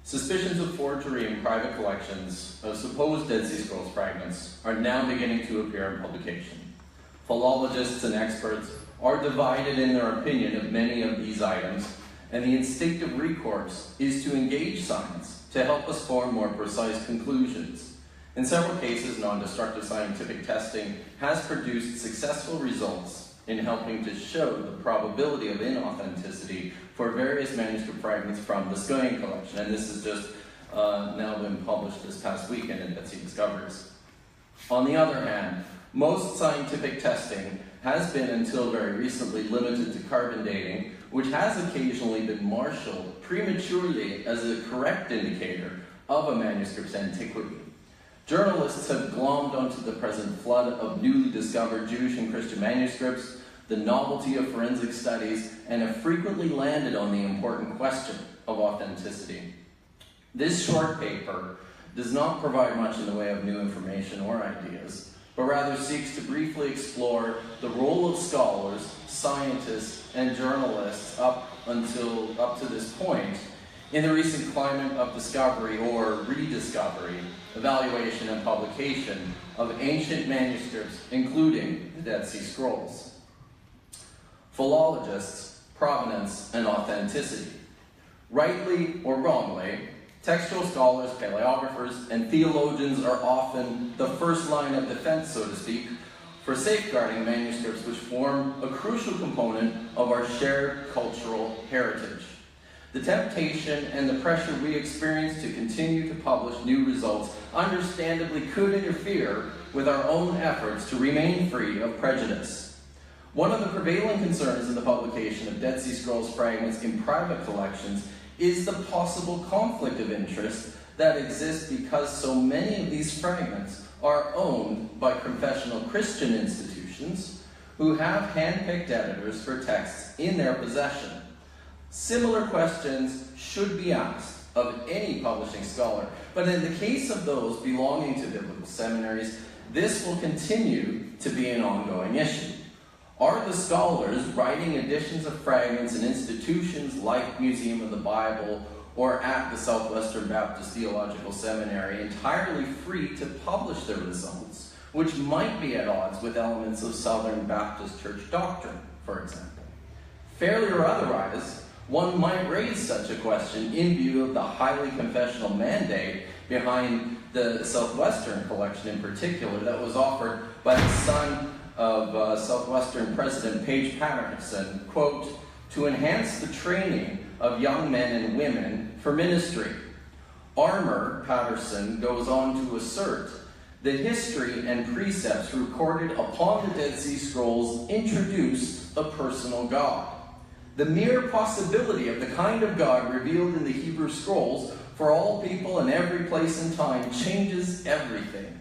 Suspicions of forgery in private collections of supposed Dead Sea Scrolls fragments are now beginning to appear in publication. Philologists and experts are divided in their opinion of many of these items, and the instinctive recourse is to engage science to help us form more precise conclusions. In several cases, non-destructive scientific testing has produced successful results in helping to show the probability of inauthenticity for various manuscript fragments from the Judaean collection, and this has just now been published this past weekend in Dead Sea Discoveries. On the other hand, most scientific testing has been, until very recently, limited to carbon dating, which has occasionally been marshaled prematurely as a correct indicator of a manuscript's antiquity. Journalists have glommed onto the present flood of newly discovered Jewish and Christian manuscripts, the novelty of forensic studies, and have frequently landed on the important question of authenticity. This short paper does not provide much in the way of new information or ideas, but rather seeks to briefly explore the role of scholars, scientists, and journalists up to this point in the recent climate of discovery or rediscovery, evaluation, and publication of ancient manuscripts, including the Dead Sea Scrolls. Philologists, provenance, and authenticity. Rightly or wrongly, textual scholars, paleographers, and theologians are often the first line of defense, so to speak, for safeguarding manuscripts which form a crucial component of our shared cultural heritage. The temptation and the pressure we experience to continue to publish new results understandably could interfere with our own efforts to remain free of prejudice. One of the prevailing concerns in the publication of Dead Sea Scrolls fragments in private collections is the possible conflict of interest that exists because so many of these fragments are owned by confessional Christian institutions who have hand-picked editors for texts in their possession. Similar questions should be asked of any publishing scholar, but in the case of those belonging to biblical seminaries, this will continue to be an ongoing issue. Are the scholars writing editions of fragments in institutions like Museum of the Bible or at the Southwestern Baptist Theological Seminary entirely free to publish their results, which might be at odds with elements of Southern Baptist Church doctrine, for example? Fairly or otherwise, one might raise such a question in view of the highly confessional mandate behind the Southwestern collection in particular that was offered by the son of Southwestern President Paige Patterson, quote, to enhance the training of young men and women for ministry. Armour, Patterson goes on to assert, the history and precepts recorded upon the Dead Sea Scrolls introduce a personal God. The mere possibility of the kind of God revealed in the Hebrew Scrolls for all people in every place and time changes everything.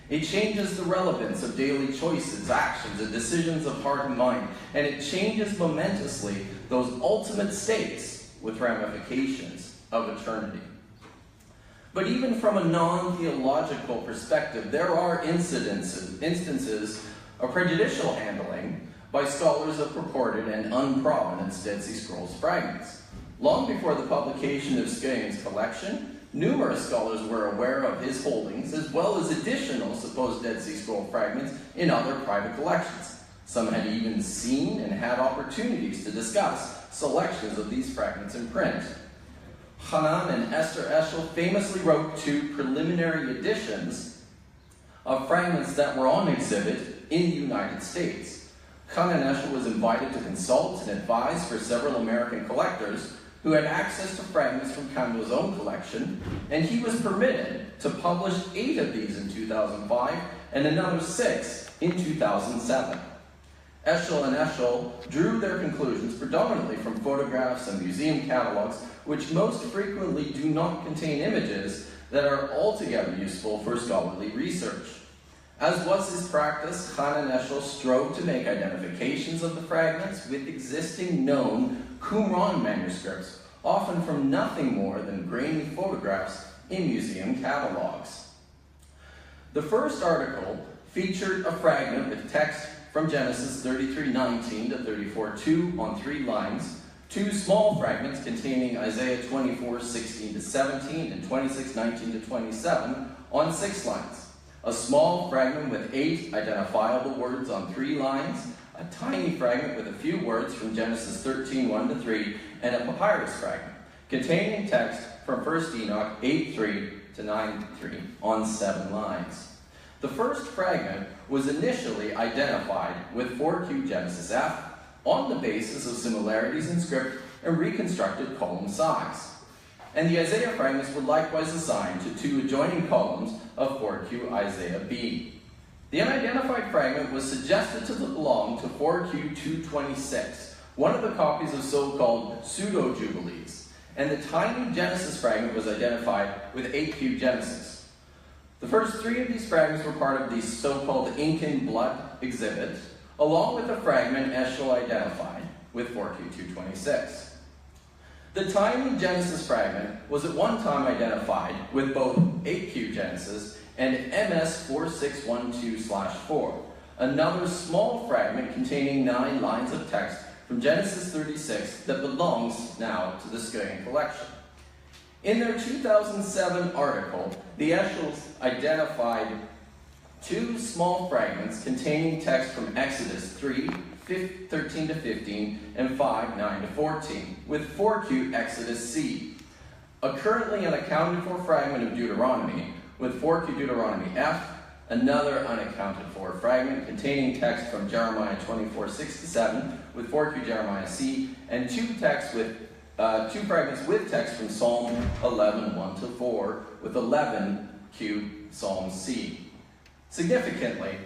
It changes the relevance of daily choices, actions, and decisions of heart and mind, and it changes momentously those ultimate states with ramifications of eternity. But even from a non-theological perspective, there are instances of prejudicial handling by scholars of purported and unprovenanced Dead Sea Scrolls fragments. Long before the publication of Judaean's collection, numerous scholars were aware of his holdings, as well as additional supposed Dead Sea Scroll fragments in other private collections. Some had even seen and had opportunities to discuss selections of these fragments in print. Hanan and Esther Eshel famously wrote 2 preliminary editions of fragments that were on exhibit in the United States. Hanan Eshel was invited to consult and advise for several American collectors who had access to fragments from Campbell's own collection, and he was permitted to publish 8 of these in 2005 and another 6 in 2007. Eshel and Eshel drew their conclusions predominantly from photographs and museum catalogs, which most frequently do not contain images that are altogether useful for scholarly research. As was his practice, Hanan Eshel strove to make identifications of the fragments with existing known Qumran manuscripts, often from nothing more than grainy photographs in museum catalogs. The first article featured a fragment with text from Genesis 33:19 to 34:2 on 3 lines, 2 small fragments containing Isaiah 24:16-17 and 26:19-27 on 6 lines, a small fragment with 8 identifiable words on 3 lines, a tiny fragment with a few words from Genesis 13:1-3, and a papyrus fragment containing text from 1 Enoch 8:3-9:3 on 7 lines. The first fragment was initially identified with 4Q Genesis F on the basis of similarities in script and reconstructed column size. And the Isaiah fragments were likewise assigned to 2 adjoining columns of 4Q Isaiah B. The unidentified fragment was suggested to belong to 4Q 226, one of the copies of so-called pseudo-jubilees, and the tiny Genesis fragment was identified with 8Q Genesis. The first 3 of these fragments were part of the so-called ink and blood exhibit, along with the fragment Eshel identified with 4Q 226. The tiny Genesis fragment was at one time identified with both 8Q Genesis and MS 4612/4, another small fragment containing 9 lines of text from Genesis 36 that belongs now to the Judaean collection. In their 2007 article, the Eschels identified 2 small fragments containing text from Exodus 3:13-15 and 5:9-14, with 4Q Exodus C, a currently unaccounted for fragment of Deuteronomy, with 4Q Deuteronomy F, another unaccounted for fragment containing text from Jeremiah 24:6-7, with 4Q Jeremiah C, and 2 fragments with text from Psalm 11:1-4, with 11Q Psalm C. Significantly,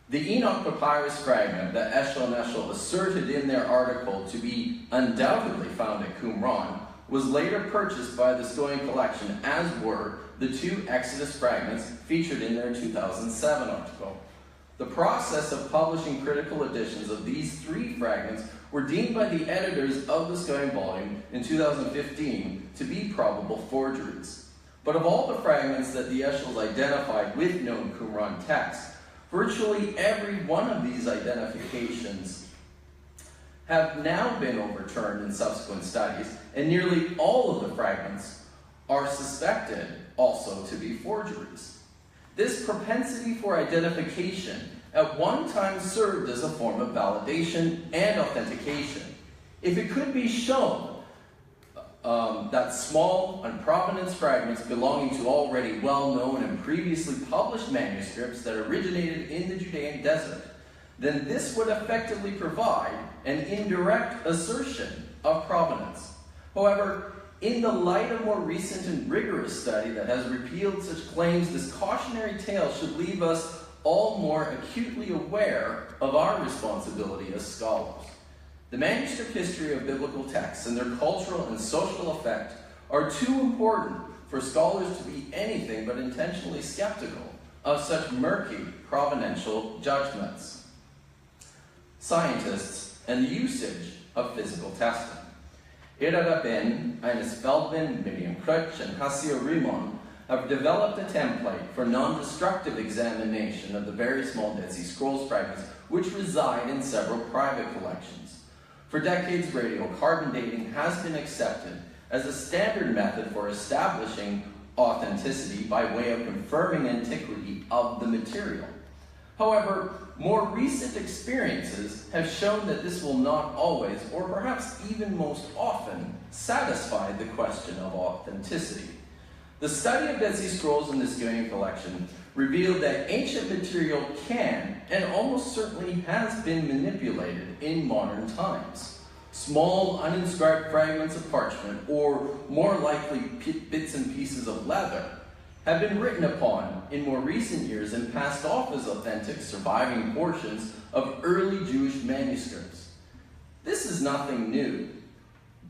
the Enoch papyrus fragment that Eshel and Eshel asserted in their article to be undoubtedly found at Qumran was later purchased by the Judaean collection, as were the 2 Exodus fragments featured in their 2007 article. The process of publishing critical editions of these 3 fragments were deemed by the editors of the Judaean volume in 2015 to be probable forgeries. But of all the fragments that the Eschels identified with known Qumran text, virtually every one of these identifications have now been overturned in subsequent studies, and nearly all of the fragments are suspected also to be forgeries. This propensity for identification at one time served as a form of validation and authentication. If it could be shown that small, unprovenanced fragments belonging to already well-known and previously published manuscripts that originated in the Judean desert, then this would effectively provide an indirect assertion of provenance. However, in the light of more recent and rigorous study that has repealed such claims, this cautionary tale should leave us all more acutely aware of our responsibility as scholars. The manuscript history of biblical texts and their cultural and social effect are too important for scholars to be anything but intentionally skeptical of such murky provenential judgments. Scientists and the usage of physical testing. Ira Rabin, Ines Feldman, Miriam Krutch, and Hassio Rimon have developed a template for non-destructive examination of the very small Dead Sea Scrolls fragments which reside in several private collections. For decades, radiocarbon dating has been accepted as a standard method for establishing authenticity by way of confirming antiquity of the material. However, more recent experiences have shown that this will not always, or perhaps even most often, satisfy the question of authenticity. The study of Dead Sea Scrolls in the Judaean collection revealed that ancient material can, and almost certainly has been manipulated in modern times. Small, uninscribed fragments of parchment, or more likely bits and pieces of leather, have been written upon in more recent years and passed off as authentic surviving portions of early Jewish manuscripts. This is nothing new.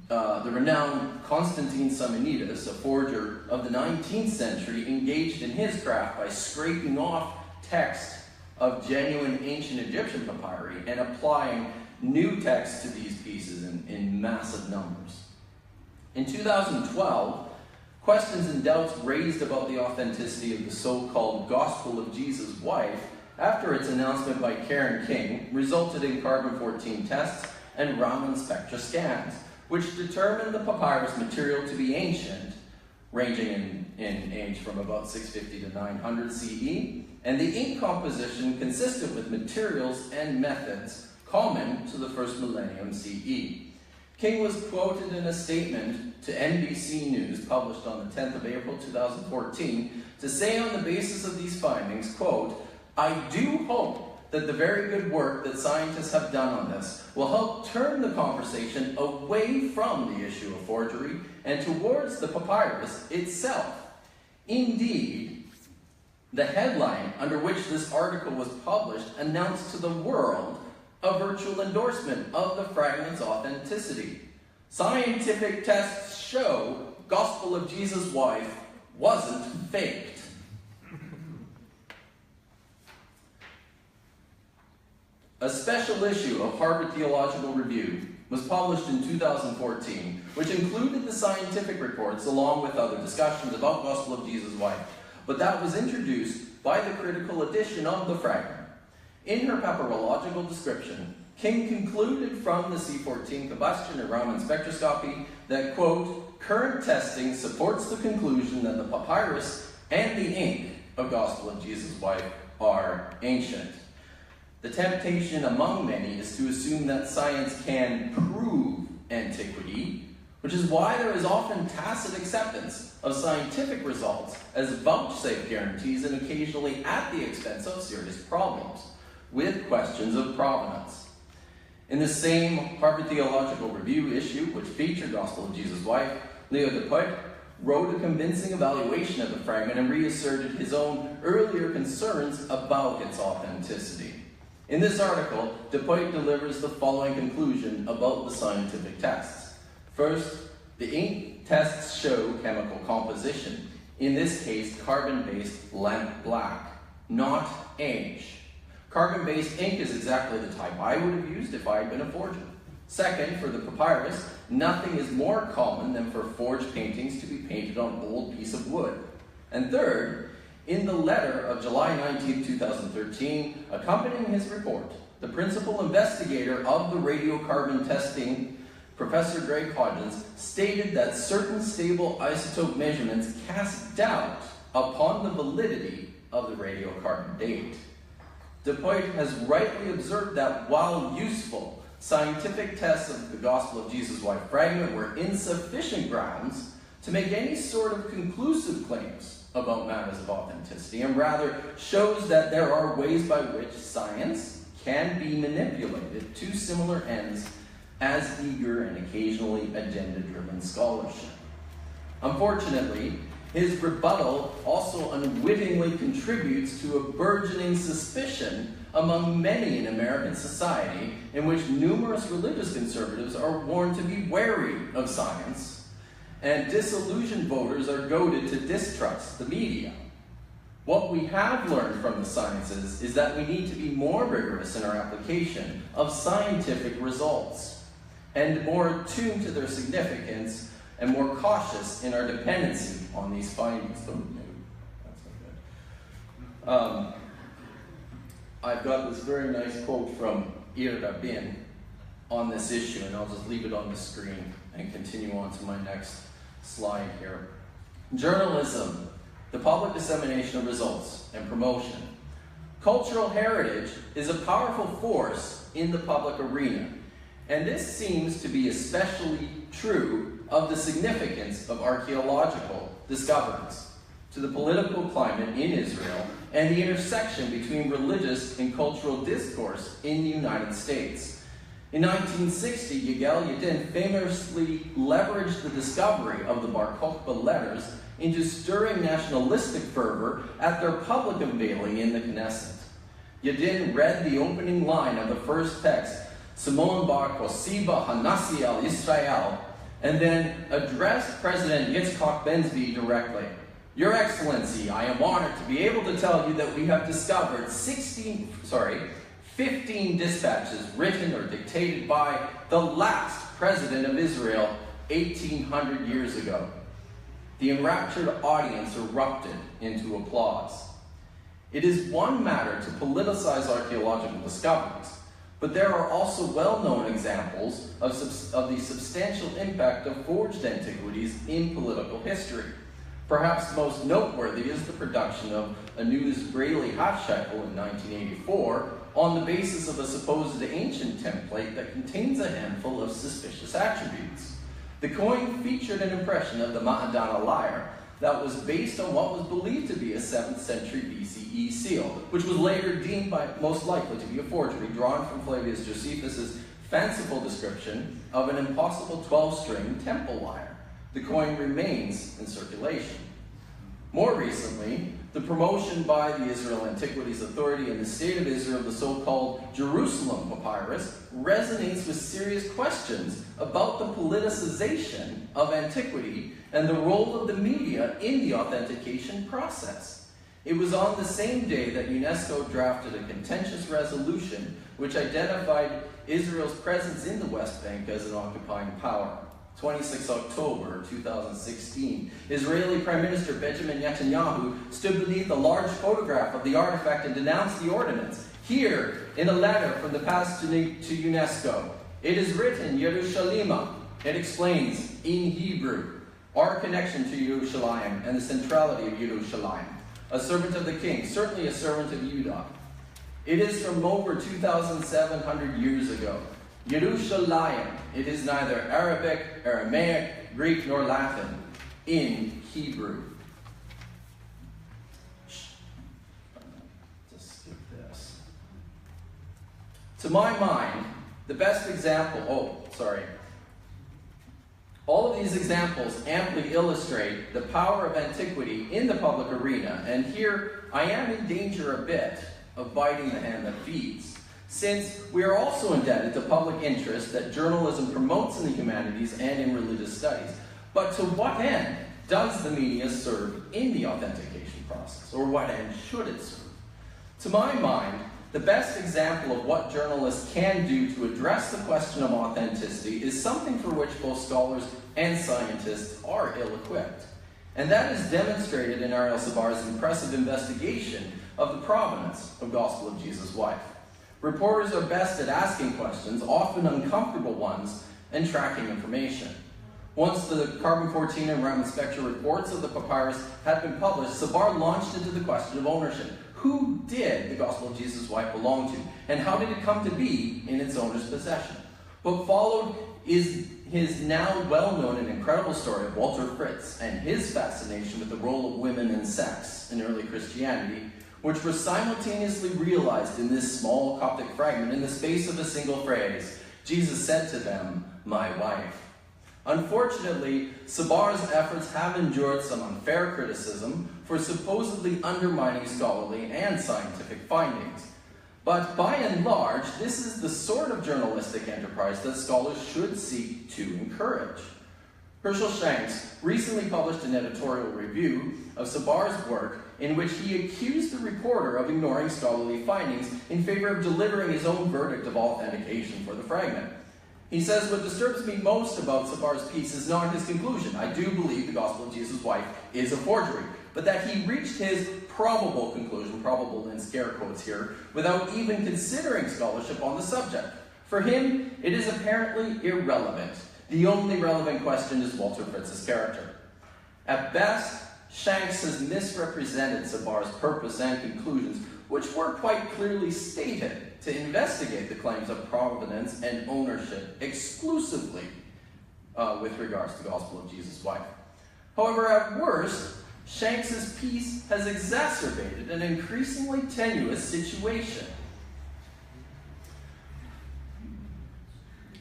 The renowned Constantine Simonides, a forger of the 19th century, engaged in his craft by scraping off text of genuine ancient Egyptian papyri and applying new text to these pieces in massive numbers. In 2012, questions and doubts raised about the authenticity of the so-called Gospel of Jesus' Wife, after its announcement by Karen King, resulted in carbon-14 tests and Raman spectra scans, which determined the papyrus material to be ancient, ranging in age from about 650 to 900 CE, and the ink composition consistent with materials and methods common to the first millennium CE. King was quoted in a statement to NBC News published on the 10th of April 2014 to say on the basis of these findings, quote, "I do hope that the very good work that scientists have done on this will help turn the conversation away from the issue of forgery and towards the papyrus itself. Indeed, the headline under which this article was published announced to the world a virtual endorsement of the fragment's authenticity. Scientific tests show Gospel of Jesus' wife wasn't faked." A special issue of Harvard Theological Review was published in 2014, which included the scientific reports along with other discussions about Gospel of Jesus' wife, but that was introduced by the critical edition of the fragment. In her papyrological description, King concluded from the C14 combustion and Raman spectroscopy that, quote, "current testing supports the conclusion that the papyrus and the ink of Gospel of Jesus' wife are ancient. The temptation among many is to assume that science can prove antiquity, which is why there is often tacit acceptance of scientific results as vouchsafed guarantees and occasionally at the expense of serious problems with questions of provenance." In the same Harvard Theological Review issue, which featured Gospel of Jesus' wife, Leo Dupuit wrote a convincing evaluation of the fragment and reasserted his own earlier concerns about its authenticity. In this article, Dupuit delivers the following conclusion about the scientific tests. First, the ink tests show chemical composition, in this case carbon-based lamp black, not age. Carbon-based ink is exactly the type I would have used if I had been a forger. Second, for the papyrus, nothing is more common than for forged paintings to be painted on an old piece of wood. And third, in the letter of July 19, 2013, accompanying his report, the principal investigator of the radiocarbon testing, Professor Greg Hodgins, stated that certain stable isotope measurements cast doubt upon the validity of the radiocarbon date. Dupuit has rightly observed that while useful, scientific tests of the Gospel of Jesus' wife fragment were insufficient grounds to make any sort of conclusive claims about matters of authenticity, and rather shows that there are ways by which science can be manipulated to similar ends as eager and occasionally agenda-driven scholarship. Unfortunately, his rebuttal also unwittingly contributes to a burgeoning suspicion among many in American society in which numerous religious conservatives are warned to be wary of science, and disillusioned voters are goaded to distrust the media. What we have learned from the sciences is that we need to be more rigorous in our application of scientific results, and more attuned to their significance, and more cautious in our dependency on these findings. Oh, no, that's not good. I've got this very nice quote from Ir Rabin on this issue, and I'll just leave it on the screen and continue on to my next slide here. Journalism, the public dissemination of results and promotion. Cultural heritage is a powerful force in the public arena, and this seems to be especially true of the significance of archaeological discoveries to the political climate in Israel and the intersection between religious and cultural discourse in the United States. In 1960, Yigal Yadin famously leveraged the discovery of the Bar Kokhba letters into stirring nationalistic fervor at their public unveiling in the Knesset. Yadin read the opening line of the first text, Simon Bar Kosiba Hanasi al Israel, and then addressed President Yitzhak Ben-Zvi directly. Your Excellency, I am honored to be able to tell you that we have discovered 15 dispatches written or dictated by the last president of Israel 1,800 years ago. The enraptured audience erupted into applause. It is one matter to politicize archaeological discoveries, but there are also well-known examples of the substantial impact of forged antiquities in political history. Perhaps most noteworthy is the production of a new Israeli half shekel in 1984 on the basis of a supposed ancient template that contains a handful of suspicious attributes. The coin featured an impression of the Ma'adana lyre that was based on what was believed to be a 7th century BCE seal, which was later deemed most likely to be a forgery, drawn from Flavius Josephus' fanciful description of an impossible 12-string temple lyre. The coin remains in circulation. More recently, the promotion by the Israel Antiquities Authority in the State of Israel of the so-called Jerusalem Papyrus resonates with serious questions about the politicization of antiquity and the role of the media in the authentication process. It was on the same day that UNESCO drafted a contentious resolution which identified Israel's presence in the West Bank as an occupying power. 26 October 2016, Israeli Prime Minister Benjamin Netanyahu stood beneath a large photograph of the artifact and denounced the ordinance. Here, in a letter from the past to UNESCO, it is written, Yerushalima. It explains, in Hebrew, our connection to Yerushalayim and the centrality of Yerushalayim. A servant of the king, certainly a servant of Judah. It is from over 2,700 years ago. Yerushalayim, it is neither Arabic, Aramaic, Greek, nor Latin, in Hebrew. Just skip this. To my mind, the best example, all of these examples amply illustrate the power of antiquity in the public arena, and here I am in danger a bit of biting the hand that feeds, since we are also indebted to public interest that journalism promotes in the humanities and in religious studies. But to what end does the media serve in the authentication process, or what end should it serve? To my mind, the best example of what journalists can do to address the question of authenticity is something for which both scholars and scientists are ill-equipped. And that is demonstrated in Ariel Sabar's impressive investigation of the provenance of Gospel of Jesus' Wife. Reporters are best at asking questions, often uncomfortable ones, and tracking information. Once the carbon-14 and Raman spectra reports of the papyrus had been published, Sabar launched into the question of ownership. Who did the Gospel of Jesus' Wife belong to, and how did it come to be in its owner's possession? What followed is his now well-known and incredible story of Walter Fritz and his fascination with the role of women and sex in early Christianity, which were simultaneously realized in this small Coptic fragment in the space of a single phrase. Jesus said to them, "My wife." Unfortunately, Sabar's efforts have endured some unfair criticism for supposedly undermining scholarly and scientific findings. But by and large, this is the sort of journalistic enterprise that scholars should seek to encourage. Herschel Shanks recently published an editorial review of Sabar's work in which he accused the reporter of ignoring scholarly findings in favor of delivering his own verdict of authentication for the fragment. He says, "What disturbs me most about Sabar's piece is not his conclusion. I do believe the Gospel of Jesus' Wife is a forgery, but that he reached his probable conclusion, probable in scare quotes here, without even considering scholarship on the subject. For him, it is apparently irrelevant. The only relevant question is Walter Fritz's character." At best, Shanks has misrepresented Sabar's purpose and conclusions, which were quite clearly stated to investigate the claims of provenance and ownership exclusively with regards to the Gospel of Jesus' Wife. However, at worst, Shanks's piece has exacerbated an increasingly tenuous situation.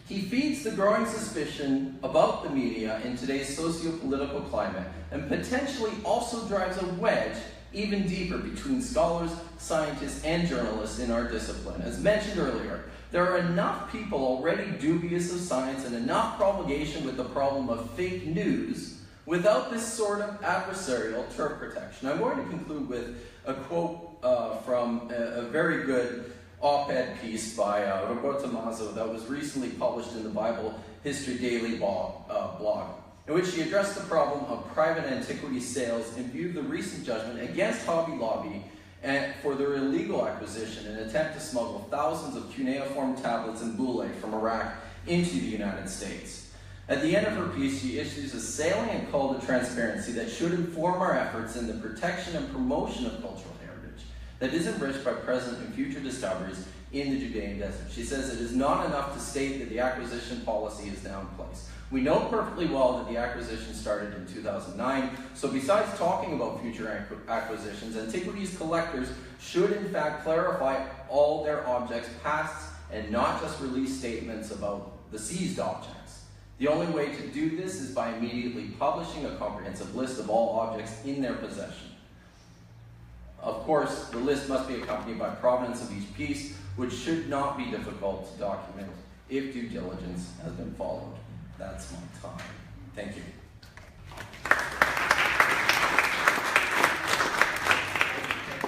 He feeds the growing suspicion about the media in today's socio-political climate and potentially also drives a wedge even deeper between scholars, scientists, and journalists in our discipline. As mentioned earlier, there are enough people already dubious of science and enough promulgation with the problem of fake news without this sort of adversarial turf protection. I'm going to conclude with a quote from a very good op-ed piece by Roberta Mazzo that was recently published in the Bible History Daily blog, in which she addressed the problem of private antiquity sales in view of the recent judgment against Hobby Lobby and for their illegal acquisition and attempt to smuggle thousands of cuneiform tablets and bullae from Iraq into the United States. At the end of her piece, she issues a salient call to transparency that should inform our efforts in the protection and promotion of cultural heritage that is enriched by present and future discoveries in the Judean desert. She says it is not enough to state that the acquisition policy is now in place. We know perfectly well that the acquisition started in 2009, so besides talking about future acquisitions, antiquities collectors should in fact clarify all their objects' pasts and not just release statements about the seized objects. The only way to do this is by immediately publishing a comprehensive list of all objects in their possession. Of course, the list must be accompanied by provenance of each piece, which should not be difficult to document if due diligence has been followed. That's my time. Thank you.